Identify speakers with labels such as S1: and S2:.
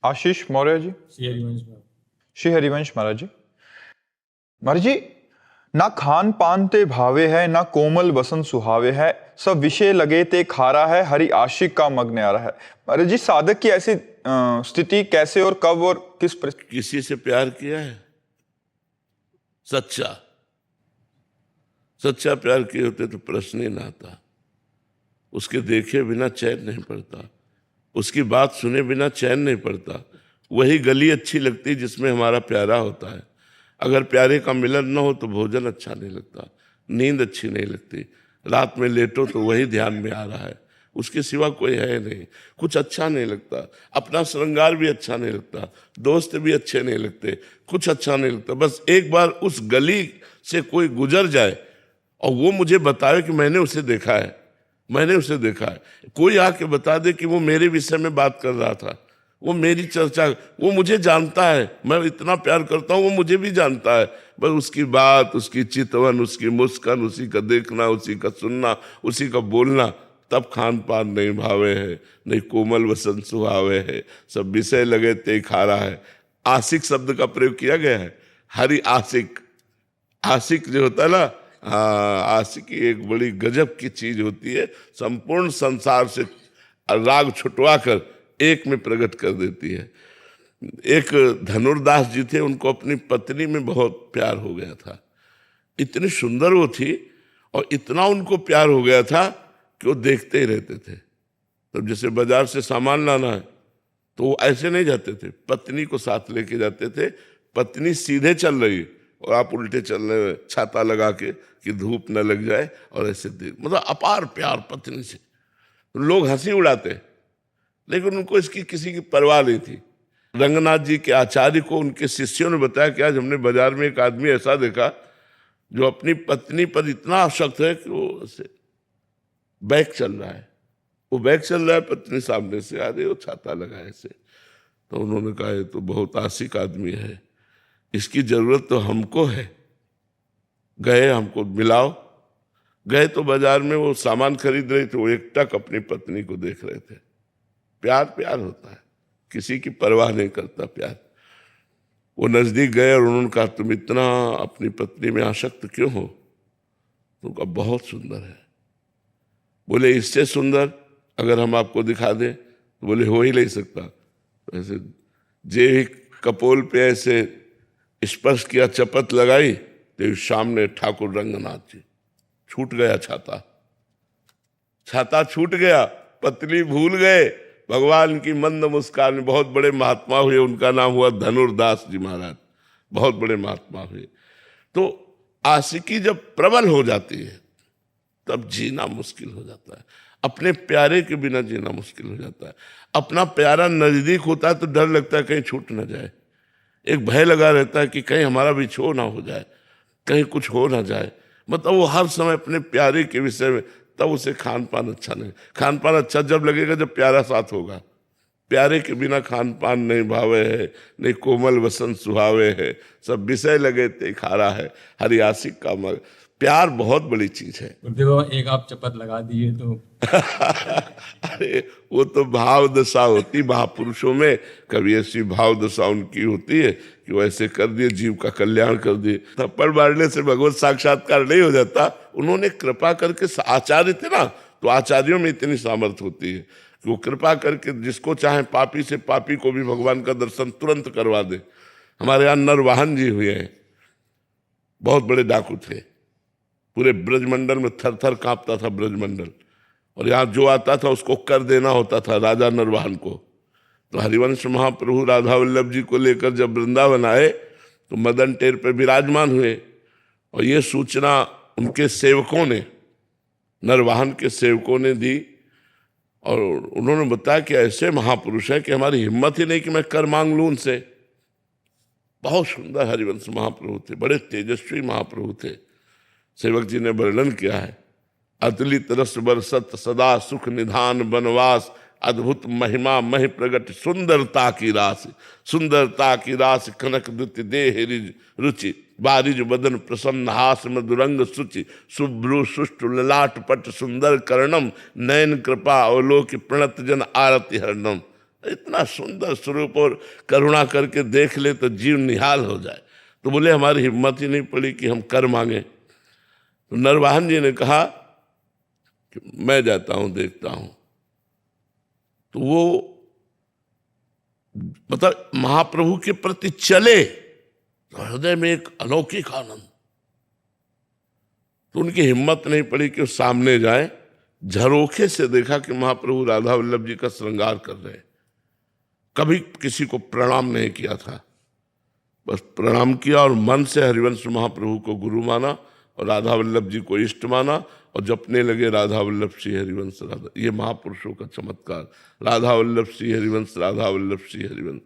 S1: आशीष मौर्य जी। श्री हरिवंश महाराज जी। महाराज जी, ना खान पान ते भावे है, ना कोमल बसन सुहावे है, सब विषय लगे ते खारा है, हरि आशिक का मग न्यारा है। महाराज जी, साधक की ऐसी स्थिति कैसे और कब और किस
S2: किसी से प्यार किया है? सच्चा सच्चा प्यार किए होते तो प्रश्न ही ना आता। उसके देखे बिना चैन नहीं पड़ता, उसकी बात सुने बिना चैन नहीं पड़ता। वही गली अच्छी लगती जिसमें हमारा प्यारा होता है। अगर प्यारे का मिलन न हो तो भोजन अच्छा नहीं लगता, नींद अच्छी नहीं लगती, रात में लेटो तो वही ध्यान में आ रहा है, उसके सिवा कोई है नहीं, कुछ अच्छा नहीं लगता। अपना श्रृंगार भी अच्छा नहीं लगता, दोस्त भी अच्छे नहीं लगते, कुछ अच्छा नहीं लगता। बस एक बार उस गली से कोई गुजर जाए और वो मुझे बताए कि मैंने उसे देखा है, मैंने उसे देखा है। कोई आके बता दे कि वो मेरे विषय में बात कर रहा था, वो मेरी चर्चा, वो मुझे जानता है, मैं इतना प्यार करता हूँ, वो मुझे भी जानता है। बस उसकी बात, उसकी चितवन, उसकी मुस्कान, उसी का देखना, उसी का सुनना, उसी का बोलना, तब खान पान नहीं भावे है, नहीं कोमल वसन सुहावे है, सब विषय लगे ते खारा है। आशिक शब्द का प्रयोग किया गया है। हरि आशिक, आशिक जो होता है ना, आशिकी एक बड़ी गजब की चीज होती है, संपूर्ण संसार से राग छुटवा कर एक में प्रकट कर देती है। एक धनुर्दास जी थे, उनको अपनी पत्नी में बहुत प्यार हो गया था। इतनी सुंदर वो थी और इतना उनको प्यार हो गया था कि वो देखते ही रहते थे। तो जैसे बाजार से सामान लाना है तो वो ऐसे नहीं जाते थे, पत्नी को साथ लेके जाते थे। पत्नी सीधे चल रही और आप उल्टे चल रहे, छाता लगा के कि धूप न लग जाए, और ऐसे देख, मतलब अपार प्यार पत्नी से। लोग हंसी उड़ाते, लेकिन उनको इसकी किसी की परवाह नहीं थी। रंगनाथ जी के आचार्य को उनके शिष्यों ने बताया कि आज हमने बाजार में एक आदमी ऐसा देखा जो अपनी पत्नी पर इतना आसक्त है कि वो ऐसे बैग चल रहा है, वो बैग चल रहा है, पत्नी सामने से आ रही, वो छाता लगा ऐसे। तो उन्होंने कहा ये तो बहुत आशिक आदमी है, इसकी जरूरत तो हमको है, गए हमको मिलाओ। गए तो बाजार में वो सामान खरीद रहे थे, वो एकटक अपनी पत्नी को देख रहे थे। प्यार प्यार होता है, किसी की परवाह नहीं करता प्यार। वो नजदीक गए और उन्होंने कहा तुम इतना अपनी पत्नी में आसक्त क्यों हो? तो कहा बहुत सुंदर है। बोले इससे सुंदर अगर हम आपको दिखा दें? तो बोले हो ही नहीं सकता। तो ऐसे जे कपोल पे ऐसे स्पर्श किया, चपत लगाई, तो सामने ठाकुर रंगनाथ जी। छूट गया छाता, छाता छूट गया, पत्नी भूल गए। भगवान की मंद मुस्कान। बहुत बड़े महात्मा हुए, उनका नाम हुआ धनुर्दास जी महाराज, बहुत बड़े महात्मा हुए। तो आशिकी जब प्रबल हो जाती है तब जीना मुश्किल हो जाता है, अपने प्यारे के बिना जीना मुश्किल हो जाता है। अपना प्यारा नजदीक होता है तो डर लगता है कहीं छूट ना जाए, एक भय लगा रहता है कि कहीं हमारा बिछोह ना हो जाए, कहीं कुछ हो ना जाए। मतलब वो हर समय अपने प्यारे के विषय में, तब उसे खान पान अच्छा नहीं। खान पान अच्छा जब लगेगा जब प्यारा साथ होगा। प्यारे के बिना खान पान नहीं भावे है, नहीं कोमल वसन सुहावे है, सब विषय लगे ते खारा है, हरि आशिक का मग। प्यार बहुत बड़ी चीज है।
S3: गुरुदेव एक आप चपत लगा दिए तो
S2: अरे वो तो भाव दशा होती महापुरुषों में, कभी ऐसी भाव दशा उनकी होती है कि वो ऐसे कर दिए, जीव का कल्याण कर दिए। थप्पड़ मारने से भगवत साक्षात्कार नहीं हो जाता। उन्होंने कृपा करके, आचार्य थे ना, तो आचार्यों में इतनी सामर्थ्य होती है कि वो कृपा करके जिसको चाहे, पापी से पापी को भी भगवान का दर्शन तुरंत करवा दे। हमारे यहाँ नरवाहन जी हुए हैं, बहुत बड़े डाकू थे, पूरे ब्रजमंडल में थर थर कांपता था ब्रजमंडल, और यहाँ जो आता था उसको कर देना होता था, राजा नरवाहन को। तो हरिवंश महाप्रभु राधा वल्लभ जी को लेकर जब वृंदावन आए तो मदन टेर पे विराजमान हुए, और ये सूचना उनके सेवकों ने, नरवाहन के सेवकों ने दी, और उन्होंने बताया कि ऐसे महापुरुष हैं कि हमारी हिम्मत ही नहीं कि मैं कर मांग लूँ उनसे। बहुत सुंदर हरिवंश महाप्रभु थे, बड़े तेजस्वी महाप्रभु थे। सेवक जी ने वर्णन किया है, अतुलित रस बरसत सदा सुख निधान बनवास, अद्भुत महिमा महि प्रगट सुंदरता की राशि, सुंदरता की राशि कनक दुति देह रिज रुचि, बारिज बदन प्रसन्न हास मधुरंग सुचि, शुभ्रु सुष्टु ललाट पट सुंदर कर्णम, नयन कृपा अवलोक प्रणत जन आरति हरणम। इतना सुंदर स्वरूप और करुणा करके देख ले तो जीव निहाल हो जाए। तो बोले हमारी हिम्मत ही नहीं पड़ी कि हम कर मांगे। तो नरवाहन जी ने कहा कि मैं जाता हूं, देखता हूं। तो वो मतलब महाप्रभु के प्रति चले तो हृदय में एक अलौकिक आनंद। तो उनकी हिम्मत नहीं पड़ी कि वो सामने जाए। झरोखे से देखा कि महाप्रभु राधा वल्लभ जी का श्रृंगार कर रहे हैं। कभी किसी को प्रणाम नहीं किया था, बस प्रणाम किया और मन से हरिवंश महाप्रभु को गुरु माना और राधा वल्लभ जी को इष्ट माना और जपने लगे राधा वल्लभ श्री हरिवंश राधा। ये महापुरुषों का चमत्कार, राधा वल्लभ श्री हरिवंश, राधा वल्लभ श्री हरिवंश।